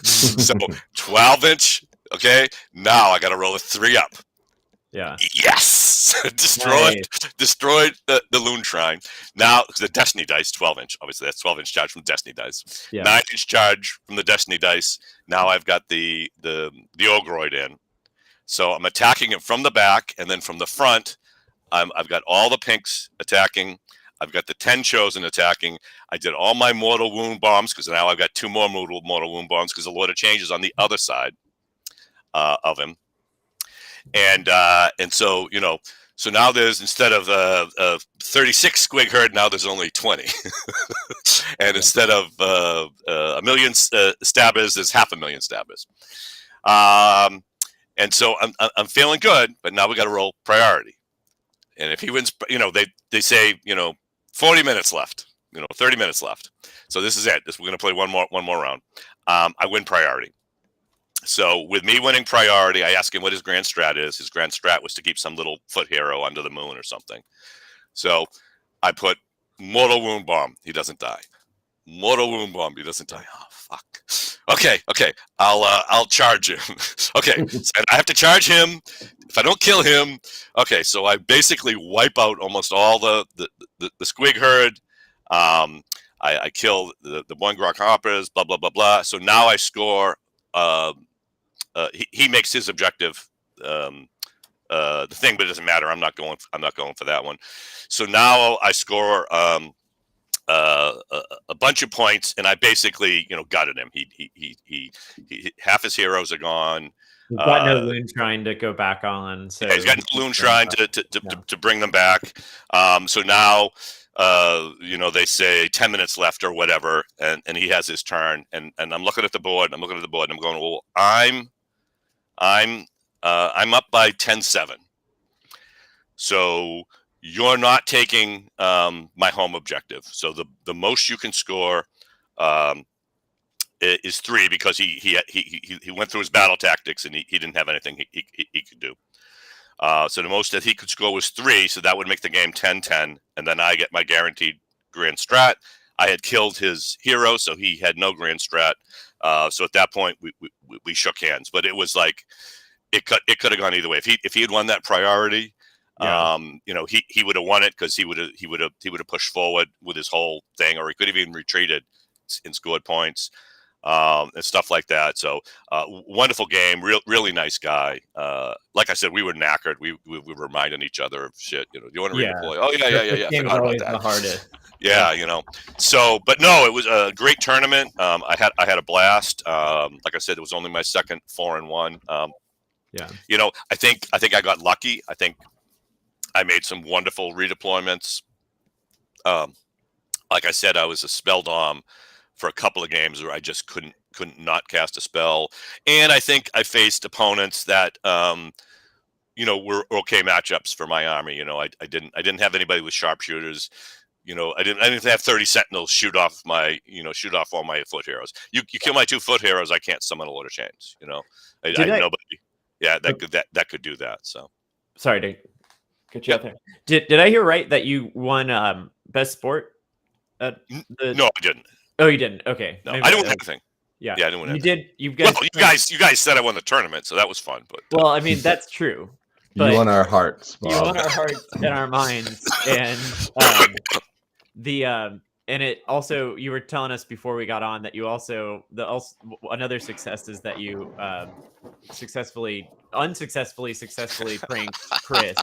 Speaker 3: So 12-inch, okay, now I got to roll a 3-up.
Speaker 1: Yeah.
Speaker 3: Yes, destroyed the Loon Shrine. Now the Destiny dice, 12-inch. Obviously, that's 12-inch charge from Destiny dice.
Speaker 1: Yeah.
Speaker 3: 9-inch charge from the Destiny dice. Now I've got the Ogroid in. So I'm attacking it from the back, and then from the front, I've got all the pinks attacking. I've got the 10 chosen attacking. I did all my mortal wound bombs because now I've got 2 more mortal wound bombs because the Lord of Change is on the other side of him. And so, so now there's, instead of 36 squig herd, now there's only 20. And instead of a million stabbers, there's 500,000 stabbers. And so I'm feeling good, but now we got to roll priority. And if he wins, they say, 40 minutes left, 30 minutes left. So this is it. We're going to play one more round. I win priority. So with me winning priority, I ask him what his grand strat is. His grand strat was to keep some little foot hero under the moon or something. So I put mortal wound bomb. He doesn't die. Mortal wound bomb. He doesn't die. Oh, fuck. Okay. I'll charge him. Okay. So I have to charge him. If I don't kill him, okay. So I basically wipe out almost all the squig herd. I kill the Boingrok hoppers. Blah blah blah blah. So now I score. He makes his objective the thing, but it doesn't matter. I'm not going for that one. So now I score a bunch of points, and I basically gutted him. He half his heroes are gone.
Speaker 1: He's got no Loon Shrine to go back on. So
Speaker 3: he's got no Loon Shrine to bring them back. So now they say 10 minutes left or whatever, and he has his turn, and I'm looking at the board. I'm going, well, I'm up by 10-7. So you're not taking my home objective. So the most you can score is 3 because he went through his battle tactics and he didn't have anything he could do. So the most that he could score was 3, so that would make the game 10-10, and then I get my guaranteed grand strat. I had killed his hero, so he had no grand strat. So at that point, we shook hands. But it was like it could have gone either way. If he had won that priority, he would have won it because he would have pushed forward with his whole thing, or he could have even retreated and scored points. And stuff like that. So wonderful game, really nice guy. Like I said, we were knackered. We were reminding each other of shit. Do you want to redeploy? Oh yeah.
Speaker 1: Game is always the hardest.
Speaker 3: Yeah, So, but no, it was a great tournament. I had a blast. Like I said, it was only my second 4-1. I think I got lucky. I think I made some wonderful redeployments. Like I said, I was a spell dom for a couple of games where I just couldn't not cast a spell. And I think I faced opponents that, were okay matchups for my army. I didn't have anybody with sharpshooters. I didn't have 30 sentinels shoot off all my foot heroes. You kill my 2 foot heroes, I can't summon a Lord of Chains. I nobody. Yeah, that could do that. So
Speaker 1: sorry to get you out there. Did I hear right that you won best sport?
Speaker 3: No, I didn't.
Speaker 1: Oh, you didn't? Okay.
Speaker 3: No, I didn't win anything.
Speaker 1: Yeah,
Speaker 3: I didn't win
Speaker 1: anything. You did.
Speaker 3: Well, you guys said I won the tournament, so that was fun. But
Speaker 1: well, I mean, that's true.
Speaker 4: You won our hearts, Bob.
Speaker 1: You won our hearts and our minds, and and it also, you were telling us before we got on that you also another success is that you successfully pranked Chris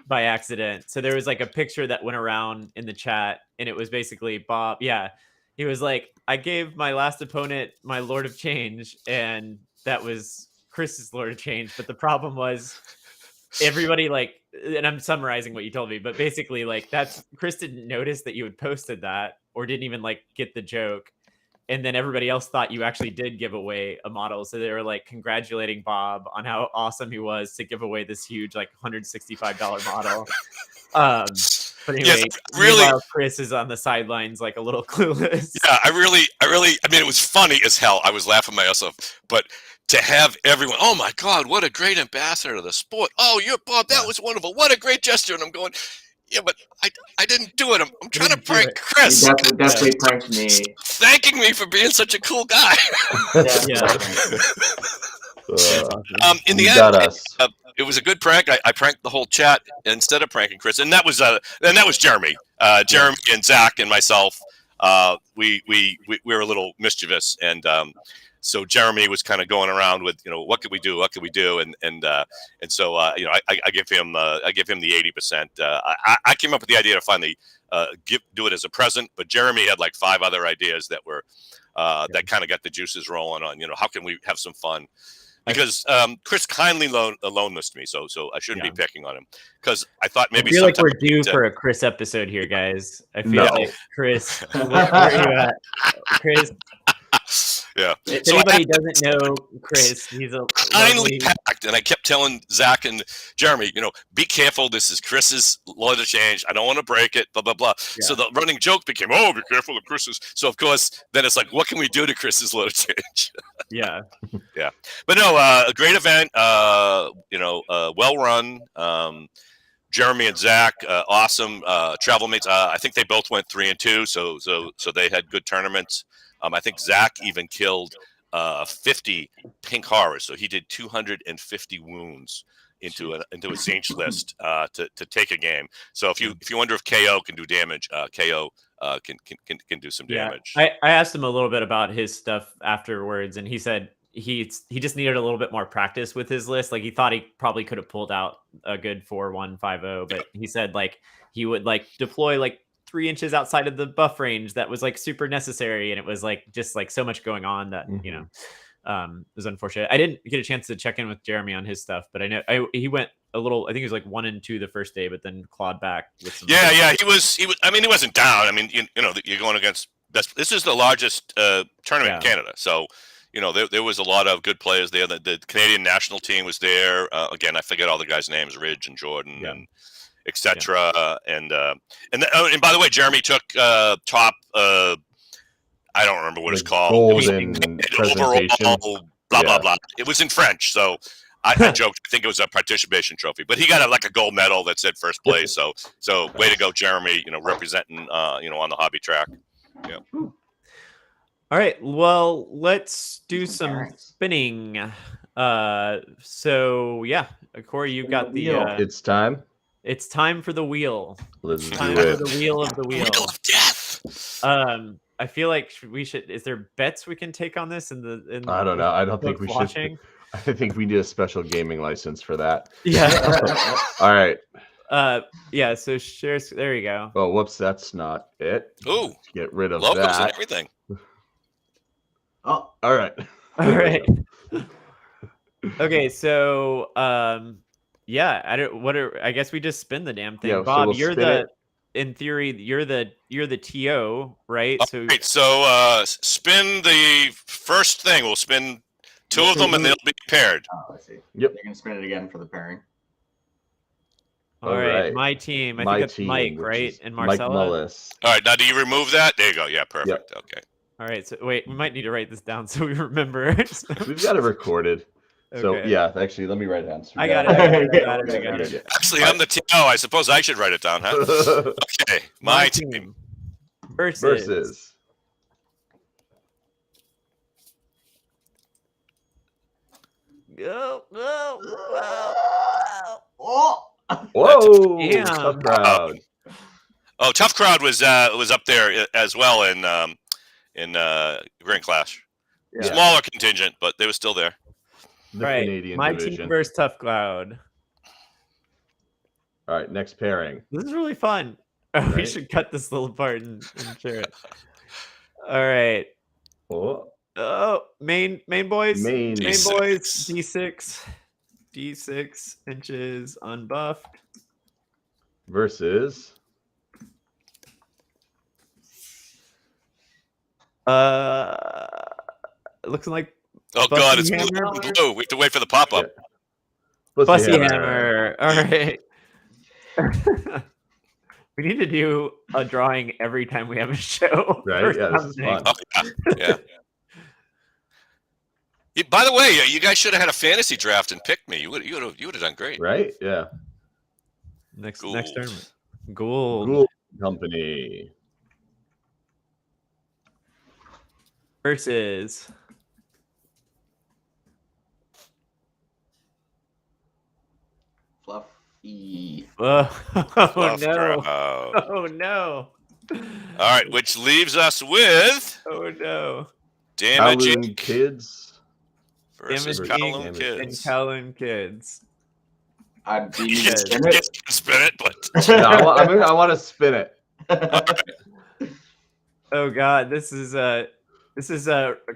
Speaker 1: by accident. So there was like a picture that went around in the chat, and it was basically Bob. Yeah, he was like, I gave my last opponent my Lord of Change, and that was Chris's Lord of Change. But the problem was everybody and I'm summarizing what you told me, but basically that's Chris didn't notice that you had posted that, or didn't even get the joke. And then everybody else thought you actually did give away a model. So they were congratulating Bob on how awesome he was to give away this huge $165 model. But anyway, really, Chris is on the sidelines a little clueless.
Speaker 3: Yeah, I mean, it was funny as hell. I was laughing my ass off. But to have everyone, oh my God, what a great ambassador to the sport. Oh, you're Bob, that was wonderful. What a great gesture. And I'm going, yeah, but I didn't do it. I'm trying to prank Chris.
Speaker 2: You definitely pranked me.
Speaker 3: Thanking me for being such a cool guy.
Speaker 1: Yeah.
Speaker 3: In the end, it was a good prank. I pranked the whole chat instead of pranking Chris, and that was Jeremy. Jeremy and Zach and myself. We were a little mischievous, and so Jeremy was kind of going around with, what could we do? What could we do? And so I give him the 80%. I came up with the idea to finally do it as a present, but Jeremy had like 5 other ideas that were that kind of got the juices rolling on, how can we have some fun? Because Chris kindly loaned this to me, so I shouldn't be picking on him, because I thought maybe
Speaker 1: I feel like we're due for a Chris episode here, guys. I feel like Chris, where are you at, Chris?
Speaker 3: Yeah.
Speaker 1: If anybody doesn't know Chris, he's a
Speaker 3: kindly packed, and I kept telling Zach and Jeremy, be careful. This is Chris's law to change. I don't want to break it. Blah blah blah. Yeah. So the running joke became, "Oh, be careful of Chris's." So of course, then it's like, what can we do to Chris's law to change?
Speaker 1: Yeah.
Speaker 3: Yeah. But no, a great event. Well run. Jeremy and Zach, awesome travel mates. I think they both went 3-2, so they had good tournaments. I think Zach even killed 50 pink horrors, so he did 250 wounds into a Zinch list to take a game. So if you wonder if KO can do damage, KO can do some damage.
Speaker 1: I asked him a little bit about his stuff afterwards, and he said he just needed a little bit more practice with his list. Like, he thought he probably could have pulled out a good 4-1-5-0, but he said like he would like deploy like 3 inches outside of the buff range that was like super necessary, and it was like just like so much going on that it was unfortunate. I didn't get a chance to check in with Jeremy on his stuff, but I know he went a little. I think he was like 1-2 the first day, but then clawed back with some.
Speaker 3: Yeah. He was. I mean, he wasn't down. I mean, you're going against. This is the largest tournament in Canada, so there was a lot of good players there. The Canadian national team was there. Again, I forget all the guys' names: Ridge and Jordan and etc. And by the way, Jeremy took top. I don't remember what it's called.
Speaker 4: Golden presentation.
Speaker 3: Overall, blah blah blah. It was in French, so I joked. I think it was a participation trophy, but he got like a gold medal that said first place. So way to go, Jeremy. Representing on the hobby track. Yeah.
Speaker 1: All right. Well, let's do some spinning. So yeah, Korey, you've got the.
Speaker 4: It's time.
Speaker 1: It's time for the wheel.
Speaker 4: Let's
Speaker 1: do it. For the wheel of the wheel.
Speaker 3: Wheel of death.
Speaker 1: I feel like we should. Is there bets we can take on this?
Speaker 4: I don't know. I don't think we should. I think we need a special gaming license for that.
Speaker 1: Yeah.
Speaker 4: All right.
Speaker 1: Yeah. So there you go.
Speaker 4: Oh, whoops! That's not it.
Speaker 3: Ooh.
Speaker 4: Let's get rid of
Speaker 3: logos
Speaker 4: that.
Speaker 3: And everything.
Speaker 2: Oh.
Speaker 4: All right.
Speaker 1: All right. Okay. So yeah. I guess we just spin the damn thing.
Speaker 4: Yeah,
Speaker 1: Bob,
Speaker 4: so we'll
Speaker 1: you're
Speaker 4: spin
Speaker 1: the.
Speaker 4: it.
Speaker 1: In theory, you're the TO, right?
Speaker 3: So spin the first thing. We'll spin 2 of them, and they'll be paired.
Speaker 2: Oh, I see.
Speaker 4: Yep.
Speaker 2: You're gonna spin it again for the pairing.
Speaker 1: All right. My team. I think that's Mike, right? And Marcella.
Speaker 4: Mike Mullis.
Speaker 3: All right. Now, do you remove that? There you go. Yeah, perfect.
Speaker 4: Yep.
Speaker 3: Okay.
Speaker 1: All right. So wait, we might need to write this down so we remember.
Speaker 4: We've got it recorded. So
Speaker 1: Okay.
Speaker 4: yeah, actually, let me write it down. So
Speaker 1: I got it.
Speaker 3: Actually, I'm the TO. I suppose I should write it down, huh? Okay. My team.
Speaker 1: Versus. Go.
Speaker 2: Oh.
Speaker 4: Whoa!
Speaker 1: Damn.
Speaker 4: Tough crowd.
Speaker 3: Oh, Tough Crowd was up there as well in Grand Clash.
Speaker 1: Yeah.
Speaker 3: Smaller contingent, but they were still there.
Speaker 4: The
Speaker 1: Right.
Speaker 4: Canadian
Speaker 1: My
Speaker 4: division.
Speaker 1: team versus Tough Cloud.
Speaker 4: All right, next pairing.
Speaker 1: This is really fun. We
Speaker 4: Right.
Speaker 1: should cut this little part and share it. All right.
Speaker 4: Oh,
Speaker 1: Main boys.
Speaker 4: main.
Speaker 1: Main
Speaker 3: D6.
Speaker 1: boys. D6 inches unbuffed.
Speaker 4: Versus.
Speaker 1: Looking like
Speaker 3: Oh
Speaker 1: Bussy
Speaker 3: God, it's
Speaker 1: Hammer?
Speaker 3: blue. We have to wait for the pop up.
Speaker 1: Fussy Hammer. All right. We need to do a drawing every time we have a show.
Speaker 4: Right?
Speaker 1: First
Speaker 4: Yeah, this is
Speaker 1: something.
Speaker 4: fun.
Speaker 3: Oh, yeah. By the way, you guys should have had a fantasy draft and picked me. You would have done great.
Speaker 4: Right? Yeah.
Speaker 1: Next
Speaker 3: Gould.
Speaker 1: tournament. Gould.
Speaker 4: Gould Company.
Speaker 1: Versus Oh no!
Speaker 3: Drop.
Speaker 1: Oh no!
Speaker 3: All right, which leaves us with
Speaker 1: Oh no!
Speaker 3: Damaging
Speaker 4: Kowloon Kids
Speaker 3: versus
Speaker 1: Damaging
Speaker 3: Kowloon
Speaker 1: and
Speaker 3: Kids.
Speaker 1: Kowloon Kids.
Speaker 2: Do you
Speaker 3: Yes,
Speaker 2: spin it?
Speaker 3: yes, you can spin it, but
Speaker 4: No, I want to spin it.
Speaker 1: Oh god, this is a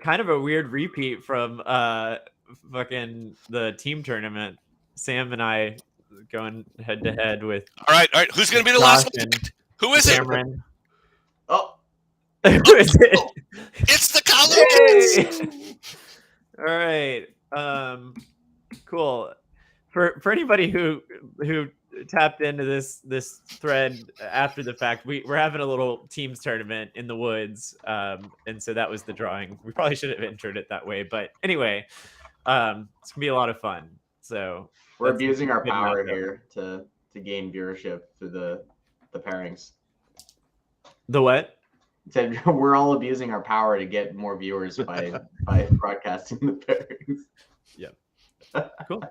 Speaker 1: kind of a weird repeat from fucking the team tournament. Sam and I going head to head with
Speaker 3: all right. Who's going to be the last
Speaker 1: Josh
Speaker 3: one?
Speaker 1: and
Speaker 3: Who is it?
Speaker 1: Cameron.
Speaker 2: Oh,
Speaker 1: Who is it?
Speaker 3: It's the Kowloon Kids.
Speaker 1: Yay! All right. Cool. For anybody who tapped into this thread after the fact, we're having a little teams tournament in the woods, and so that was the drawing. We probably should have introed it that way, but anyway, it's gonna be a lot of fun. So
Speaker 2: we're abusing our
Speaker 1: good
Speaker 2: power
Speaker 1: matchup.
Speaker 2: here to gain viewership through the pairings.
Speaker 1: The what?
Speaker 2: Said we're all abusing our power to get more viewers by broadcasting the pairings.
Speaker 1: Cool.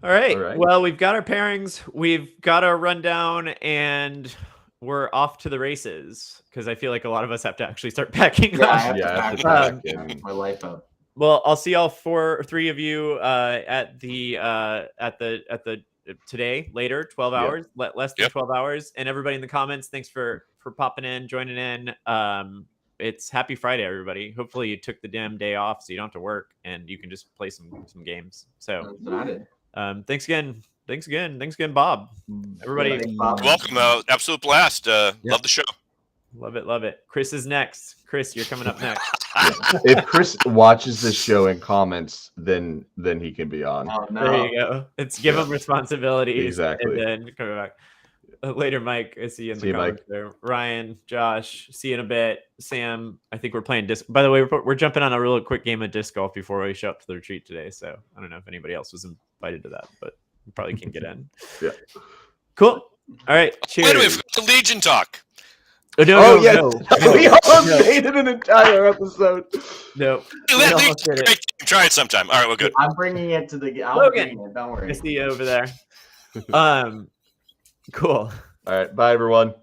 Speaker 1: All right.
Speaker 4: All right.
Speaker 1: Well, we've got our pairings, we've got our rundown, and we're off to the races because I feel like a lot of us have to actually start packing
Speaker 2: Yeah, I
Speaker 1: up.
Speaker 2: have to
Speaker 4: Yeah, I have to
Speaker 2: pack
Speaker 4: pack
Speaker 2: my life up.
Speaker 1: Well, I'll see all three of you at the today later 12
Speaker 4: Yep.
Speaker 1: hours, less than
Speaker 3: Yep.
Speaker 1: 12 hours, and everybody in the comments, thanks for popping in, joining in. It's happy Friday, everybody. Hopefully you took the damn day off so you don't have to work and you can just play some games. So
Speaker 2: That's what I did.
Speaker 1: thanks again, Bob. Everybody,
Speaker 2: Thanks, Bob.
Speaker 3: Welcome. Absolute blast. Love the show.
Speaker 1: love it. Chris is next. Chris, you're coming up next.
Speaker 4: If Chris watches this show and comments, then he can be on.
Speaker 2: Oh no.
Speaker 1: There you go. It's give
Speaker 4: Yeah.
Speaker 1: him responsibilities.
Speaker 4: Exactly.
Speaker 1: And then come back. Later, Mike. I see you in
Speaker 4: See
Speaker 1: the
Speaker 4: you,
Speaker 1: comments there. Ryan, Josh, see you in a bit. Sam, I think we're playing disc. By the way, we're jumping on a real quick game of disc golf before we show up to the retreat today. So I don't know if anybody else was invited to that, but you probably can get in.
Speaker 4: Yeah.
Speaker 1: Cool. All right. Cheers.
Speaker 3: Wait a minute, we forgot the Legion talk.
Speaker 1: Oh, no,
Speaker 4: Oh,
Speaker 1: no,
Speaker 4: yeah.
Speaker 1: no,
Speaker 4: We almost made it an entire episode.
Speaker 1: no. We
Speaker 3: Let
Speaker 1: almost did it.
Speaker 3: Try it sometime. All right, we're good.
Speaker 2: I'm bringing it to the. I'm
Speaker 1: Logan.
Speaker 2: bringing it. Don't
Speaker 1: I
Speaker 2: worry.
Speaker 1: see you over there. Cool.
Speaker 4: All right. Bye, everyone.